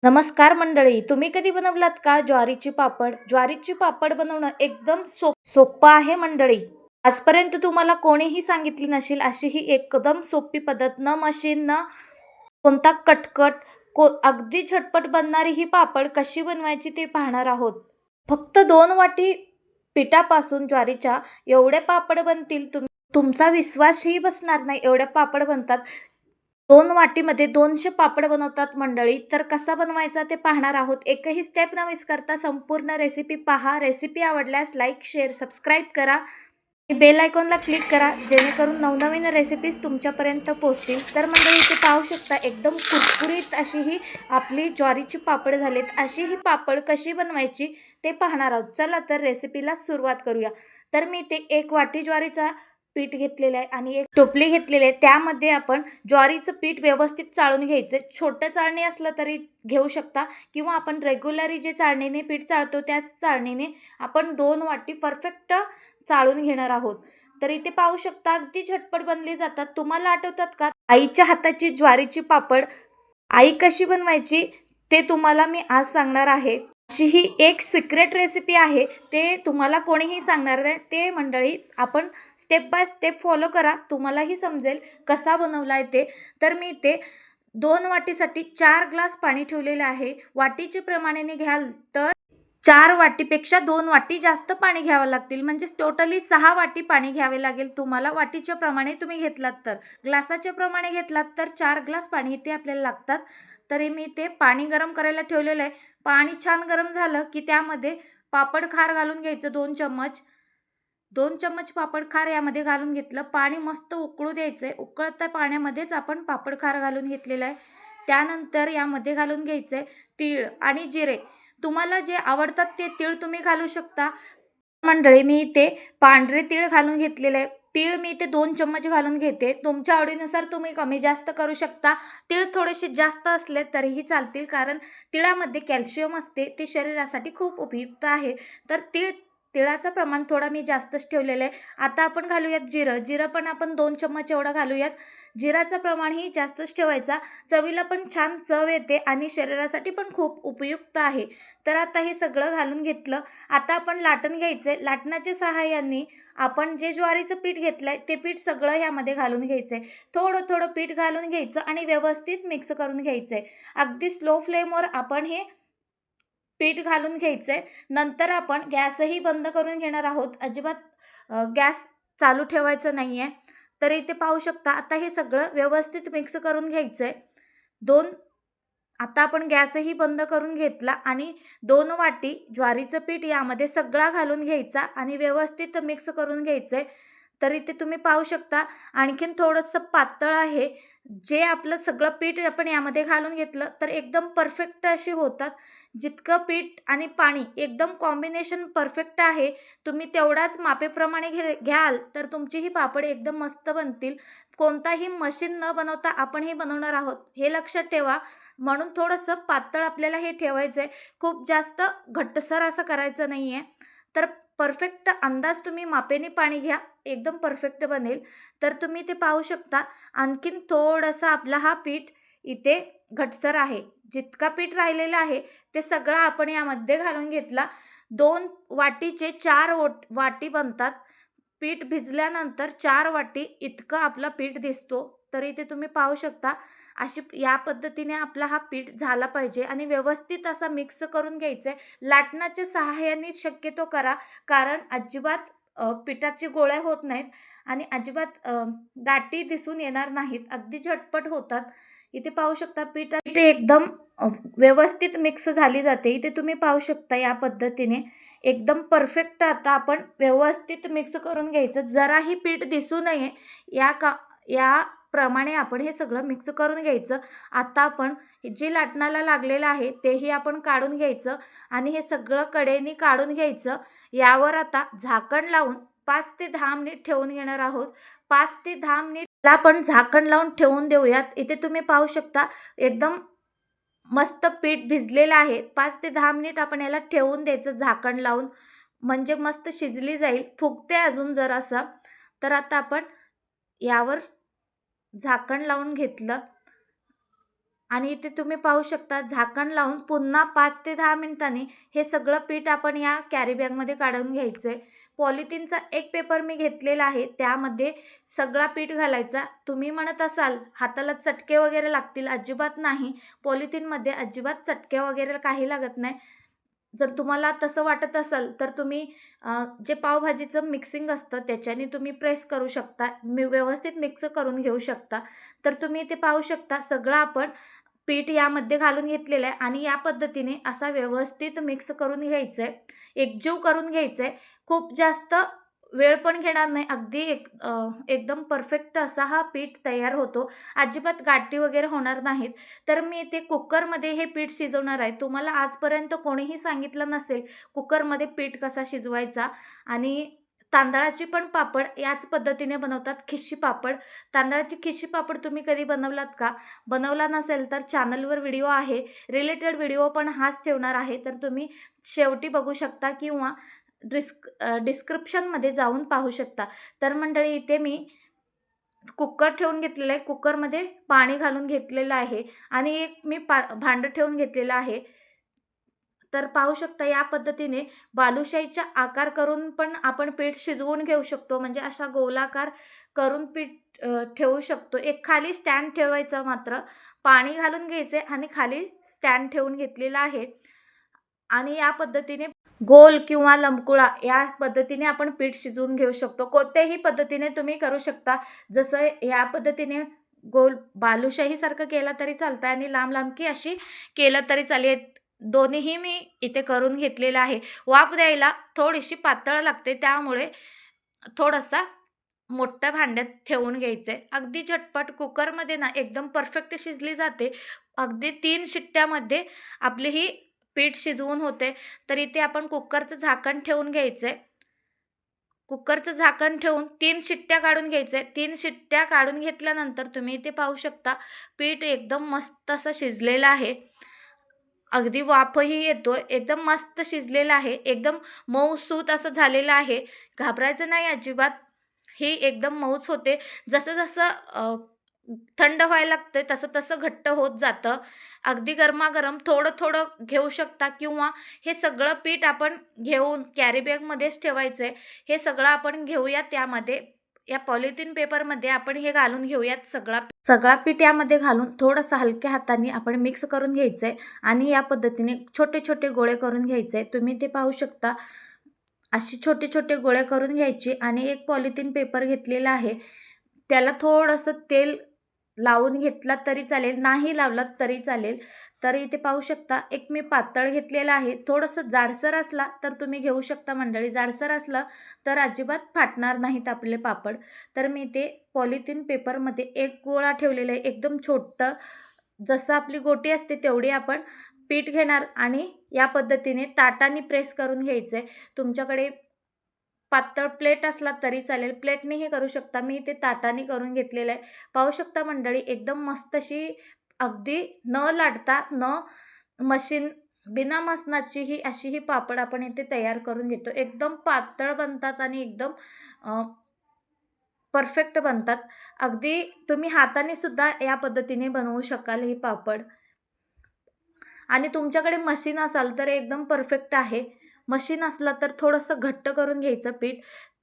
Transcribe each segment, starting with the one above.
नमस्कार मंडळी, तुम्ही कधी बनवलात का ज्वारीची पापड? ज्वारीची पापड बनवणं एकदम सोपं आहे मंडळी. आजपर्यंत तुम्हाला कोणीही सांगितली नसेल अशी ही एकदम सोपी पद्धत, न मशीन ना कोणता कटकट, अगदी झटपट बनणारी ही पापड कशी बनवायची ते पाहणार आहोत. फक्त 2 वाटी पिठापासून ज्वारीच्या एवढे पापड बनतील, तुमचा विश्वासही बसणार नाही एवढे पापड बनतात. 2 वाटीमध्ये 200 पापड बनवतात मंडळी. तर कसा बनवायचा ते पाहणार आहोत. एकही स्टेप न मिस करता संपूर्ण रेसिपी पहा. रेसिपी आवडल्यास लाईक, शेअर, सबस्क्राईब करा आणि बेल आयकॉनला क्लिक करा, जेणेकरून नवनवीन रेसिपीज तुमच्यापर्यंत पोहोचतील. तर मंडळी इथे पाहू शकता एकदम कुरकुरीत अशी ही आपली ज्वारीची पापड झालीत. अशी ही पापड कशी बनवायची ते पाहणार आहोत. चला तर रेसिपीला सुरुवात करूया. तर मी इथे 1 वाटी ज्वारीचा पीठ घेतलेलं आहे आणि एक टोपली घेतलेली आहे. त्यामध्ये आपण ज्वारीचं पीठ व्यवस्थित चाळून घ्यायचं. छोटं चाळणी असलं तरी घेऊ शकता किंवा आपण रेग्युलरी जे चाळणीने पीठ चाळतो त्याच चाळणीने आपण 2 वाटी परफेक्ट चाळून घेणार आहोत. तर इथे पाहू शकता अगदी झटपट बनली जातात. तुम्हाला आठवतात का आईच्या हाताची ज्वारीची पापड? आई कशी बनवायची ते तुम्हाला मी आज सांगणार आहे. अशी ही एक सिक्रेट रेसिपी आहे, ते तुम्हाला कोणीही सांगणार नाही. ते मंडळी आपण स्टेप बाय स्टेप फॉलो करा, तुम्हालाही समजेल कसा बनवला आहे ते. तर मी इथे 2 वाटीसाठी 4 ग्लास पाणी ठेवलेलं आहे. वाटीच्या प्रमाणाने घ्याल तर 4 वाटीपेक्षा 2 वाटी जास्त पाणी घ्यावं लागतील. म्हणजेच टोटली 6 वाटी पाणी घ्यावे लागेल तुम्हाला. वाटीच्या प्रमाणे तुम्ही घेतलात तर. ग्लासाच्या प्रमाणे घेतलात तर 4 ग्लास पाणी इथे आपल्याला लागतात. तरी मी ते पाणी गरम करायला ठेवलेलं आहे. पाणी छान गरम झालं की त्यामध्ये पापड खार घालून घ्यायचं 2 चम्मच. 2 चम्मच पापड खार यामध्ये घालून घेतलं. पाणी मस्त उकळू द्यायचं आहे. उकळत्या पाण्यामध्येच आपण पापड खार घालून घेतलेलं आहे. त्यानंतर यामध्ये घालून घ्यायचं आहे तीळ आणि जिरे. तुम्हाला जे आवडतात ते तीळ तुम्ही घालू शकता. मंडळी मी इथे पांढरे तीळ घालून घेतलेले आहे. तीळ मी इथे 2 चम्मच घालून घेते. तुमच्या आवडीनुसार तुम्ही कमी जास्त करू शकता. तीळ थोडेसे जास्त असले तरीही चालतील, कारण तिळामध्ये कॅल्शियम असते, ते शरीरासाठी खूप उपयुक्त आहे. तर तिळाचं प्रमाण थोडं मी जास्तच ठेवलेलं आहे. आता आपण घालूयात जिरं. जिरं पण आपण 2 चम्मच एवढं घालूयात. जिराचं प्रमाणही जास्तच ठेवायचा. चवीला पण छान चव येते आणि शरीरासाठी पण खूप उपयुक्त आहे. तर आता हे सगळं घालून घेतलं. आता आपण लाटण घ्यायचं आहे. लाटणाच्या सहाय्याने आपण जे ज्वारीचं पीठ घेतलं आहे ते पीठ सगळं ह्यामध्ये घालून घ्यायचं आहे. थोडं थोडं पीठ घालून घ्यायचं आणि व्यवस्थित मिक्स करून घ्यायचं आहे. अगदी स्लो फ्लेमवर आपण हे पीठ घालून घ्यायचं आहे. नंतर आपण गॅसही बंद करून घेणार आहोत. अजिबात गॅस चालू ठेवायचं नाही आहे. तर इथे पाहू शकता आता हे सगळं व्यवस्थित मिक्स करून घ्यायचं आहे. 2 आता आपण गॅसही बंद करून घेतला आणि 2 वाटी ज्वारीचं पीठ यामध्ये सगळा घालून घ्यायचा आणि व्यवस्थित मिक्स करून घ्यायचं आहे. तर इथे तुम्ही पाहू शकता आणखीन थोडंसं पातळ आहे. जे आपलं सगळं पीठ आपण यामध्ये घालून घेतलं तर एकदम परफेक्ट अशी होतात. जितकं पीठ आणि पाणी एकदम कॉम्बिनेशन परफेक्ट आहे. तुम्ही तेवढाच मापेप्रमाणे घ्याल तर तुमची ही पापड एकदम मस्त बनतील. कोणताही मशीन न बनवता आपण हे बनवणार आहोत, हे लक्षात ठेवा. म्हणून थोडंसं पातळ आपल्याला हे ठेवायचं आहे. खूप जास्त घट्टसर असं करायचं नाही आहे. तर परफेक्ट अंदाज तुम्ही मापेने पाणी घ्या, एकदम परफेक्ट बनेल. तर तुम्ही ते पाहू शकता आणखीन थोडंसं आपला हा पीठ इथे घटसर आहे. जितका पीठ राहिलेलं आहे ते सगळं आपण यामध्ये घालून घेतला. 2 वाटीचे 4 वाटी बनतात. पीठ भिजल्यानंतर 4 वाटी इतकं आपलं पीठ दिसतो. तर इथे तुम्ही पाहू शकता अशी या पद्धतीने आपला हा पीठ झाला पाहिजे आणि व्यवस्थित असा मिक्स करून घ्यायचं आहे. लाटण्याच्या सहाय्याने शक्यतो करा, कारण अजिबात पिठाचे गोळे होत नाहीत आणि अजिबात गाठी दिसून येणार नाहीत. अगदी झटपट होतात. इथे पाहू शकता पीठ एकदम व्यवस्थित मिक्स झाली जाते. इथे तुम्ही पाहू शकता या पद्धतीने एकदम परफेक्ट आता आपण व्यवस्थित मिक्स करून घ्यायचं. जराही पीठ दिसू नये या प्रमाणे आपण हे सगळं मिक्स करून घ्यायचं. आता आपण जे लाटणाला लागलेलं आहे तेही आपण काढून घ्यायचं आणि हे सगळं कडेने काढून घ्यायचं. यावर आता झाकण लावून 5 ते 10 मिनिट ठेवून घेणार आहोत. 5 ते 10 मिनिटला आपण झाकण लावून ठेवून देऊयात. इथे तुम्ही पाहू शकता एकदम मस्त पीठ भिजलेलं आहे. 5 ते 10 मिनिट आपण याला ठेवून द्यायचं झाकण लावून, म्हणजे मस्त शिजली जाईल. फुगते अजून जरासं. तर आता आपण यावर झाकण लावून घेतलं. आणि इथे तुम्ही पाहू शकता झाकण लावून पुन्हा 5 ते 10 मिनिटांनी हे सगळं पीठ आपण या कॅरी बॅगमध्ये काढून घ्यायचं आहे. पॉलिथिनचा एक पेपर मी घेतलेला आहे, त्यामध्ये सगळा पीठ घालायचा. तुम्ही म्हणत असाल हाताला चटके वगैरे लागतील, अजिबात नाही. पॉलिथिनमध्ये अजिबात चटके वगैरे काही लागत नाही. जर तुम्हाला तसं वाटत असेल तर तुम्ही जे पावभाजीचं मिक्सिंग असतं त्याच्याने तुम्ही प्रेस करू शकता. व्यवस्थित मिक्स करून घेऊ शकता. तर तुम्ही इथे पाहू शकता सगळं आपण पीठ यामध्ये घालून घेतलेलं आहे आणि या पद्धतीने असा व्यवस्थित मिक्स करून घ्यायचं आहे. एकजीव करून घ्यायचं आहे. खूप जास्त वेळ पण घेणार नाही. अगदी एकदम परफेक्ट असा हा पीठ तयार होतो. अजिबात गाठी वगैरे होणार नाहीत. तर मी इथे कुकरमध्ये हे पीठ शिजवणार आहे. तुम्हाला आजपर्यंत कोणीही सांगितलं नसेल कुकरमध्ये पीठ कसा शिजवायचा. आणि तांदळाची पण पापड याच पद्धतीने बनवतात, खिशी पापड. तांदळाची खिशी पापड तुम्ही कधी बनवलात का? बनवला नसेल तर चॅनलवर व्हिडिओ आहे. रिलेटेड व्हिडिओ पण हाच ठेवणार आहे. तर तुम्ही शेवटी बघू शकता किंवा डिस्क्रिप्शनमध्ये जाऊन पाहू शकता. तर मंडळी इथे मी कुकर ठेवून घेतलेलं आहे. कुकरमध्ये पाणी घालून घेतलेलं आहे आणि एक मी भांडं ठेवून घेतलेलं आहे. तर पाहू शकता या पद्धतीने बालुशाहीचा आकार करून पण आपण पीठ शिजवून घेऊ शकतो. म्हणजे असा गोलाकार करून पीठ ठेवू शकतो. एक खाली स्टँड ठेवायचं, मात्र पाणी घालून घ्यायचे आणि खाली स्टँड ठेवून घेतलेला आहे. आणि या पद्धतीने गोल किंवा लंबगोळा या पद्धतीने आपण पीठ शिजवून घेऊ शकतो. कोणत्याही पद्धतीने तुम्ही करू शकता. जसं या पद्धतीने गोल बालुशाहीसारखं केलं तरी चालतं आणि लांब-लांबकी अशी केलं तरी चालेल. दोन्हीही मी इथे करून घेतलेलं आहे. वाफ द्यायला थोडीशी पातळ लागते, त्यामुळे थोडासा मोठ्या भांड्यात ठेवून घ्यायचं आहे. अगदी झटपट कुकरमध्ये ना एकदम परफेक्ट शिजली जाते. अगदी 3 शिट्ट्यामध्ये आपली ही पीठ शिजवून होते. तर इथे आपण कुकरचं झाकण ठेवून घ्यायचं आहे. कुकरचं झाकण ठेवून 3 शिट्ट्या काढून घ्यायचे. 3 शिट्ट्या काढून घेतल्यानंतर तुम्ही इथे पाहू शकता पीठ एकदम मस्त असं शिजलेलं आहे. अगदी वाफही येतोय. एकदम मस्त शिजलेलं आहे. एकदम मऊसूत असं झालेलं आहे. घाबरायचं नाही अजिबात. ही एकदम मऊच होते. जसं-जसं थंड व्हायला लागते तसं-तसं घट्ट होत जातं. अगदी गरमागरम थोडं-थोडं घेऊ शकता किंवा हे सगळं पीठ आपण घेऊन कॅरी बॅगमध्येच ठेवायचं आहे. हे सगळं आपण घेऊया त्यामध्ये. या पॉलिथिन पेपरमध्ये आपण हे घालून घेऊयात सगळा पीठ यामध्ये घालून थोडंसं हलक्या हाताने आपण मिक्स करून घ्यायचं आहे आणि या पद्धतीने छोटे-छोटे गोळे करून घ्यायचे. तुम्ही ते पाहू शकता. अशी छोटे-छोटे गोळे करून घ्यायचे आणि एक पॉलिथिन पेपर घेतलेला आहे. त्याला थोडंसं तेल लावून घेतलात तरी चालेल, नाही लावलात तरी चालेल. तर इथे पाहू शकता एक मी पातळ घेतलेला आहे. थोडंसं जाडसर असला तर तुम्ही घेऊ शकता मंडळी. जाडसर असलं तर अजिबात फाटणार नाहीत आपले पापड. तर मी ते पॉलिथिन पेपरमध्ये एक गोळा ठेवलेला आहे एकदम छोटं. जसं आपली गोटी असते तेवढी आपण पीठ घेणार आणि या पद्धतीने ताटाने प्रेस करून घ्यायचं आहे. तुमच्याकडे पातळ प्लेट असला तरी चालेल, प्लेटनेही करू शकता. मी इथे ताटाने करून घेतलेलं आहे. पाहू शकता मंडळी एकदम मस्त अशी अगदी न लाटता मशीन बिना मसनाची ही अशी ही पापड आपण इथे तयार करून घेतो. एकदम पातळ बनतात आणि एकदम परफेक्ट बनतात. अगदी तुम्ही हाताने सुद्धा या पद्धतीने बनवू शकाल ही पापड. आणि तुमच्याकडे मशीन असाल तर एकदम परफेक्ट आहे. मशीन असलं तर थोडंसं घट्ट करून घ्यायचं पीठ.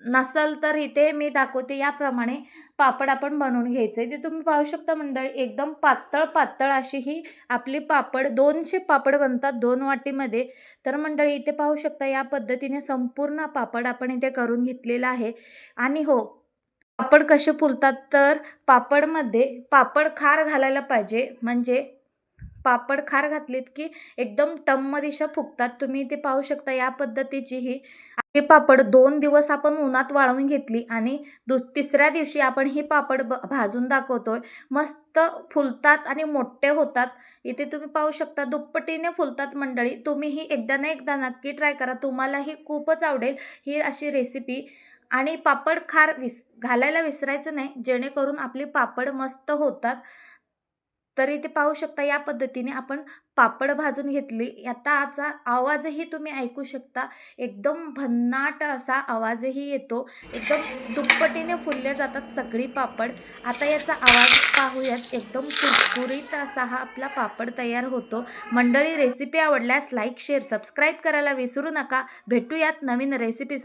नसेल तर इथे मी दाखवते याप्रमाणे पापड आपण बनवून घ्यायचं. इथे तुम्ही पाहू शकता मंडळी एकदम पातळ अशी ही आपली पापड 200 पापड बनतात 2 वाटीमध्ये. तर मंडळी इथे पाहू शकता या पद्धतीने संपूर्ण पापड आपण इथे करून घेतलेला आहे. आणि हो, पापड कसे फुलतात तर पापडमध्ये पापड खार घालायला पाहिजे. म्हणजे पापड खार घातलीत की एकदम टम्म दिशा फुगतात. तुम्ही इथे पाहू शकता या पद्धतीची ही आपली पापड 2 दिवस आपण उन्हात वाळवून घेतली आणि तिसऱ्या दिवशी आपण ही पापड भाजून दाखवतोय. मस्त फुलतात आणि मोठे होतात. इथे तुम्ही पाहू शकता दुप्पटीने फुलतात मंडळी. तुम्हीही एकदा ना एकदा नक्की ट्राय करा. तुम्हालाही खूपच आवडेल ही अशी रेसिपी. आणि पापड खार घालायला विसरायचं नाही, जेणेकरून आपली पापड मस्त होतात. तर इथे पाहू शकता या पद्धतीने आपण पापड भाजून घेतली. आताचा आवाजही तुम्ही ऐकू शकता. एकदम भन्नाट असा आवाजही येतो. एकदम दुप्पटीने फुलले जातात सगळी पापड. आता याचा आवाज पाहूयात. एकदम कुरकुरीत असा हा आपला पापड तयार होतो. मंडळी, रेसिपी आवडल्यास लाईक, शेअर, सबस्क्राईब करायला विसरू नका. भेटूयात नवीन रेसिपी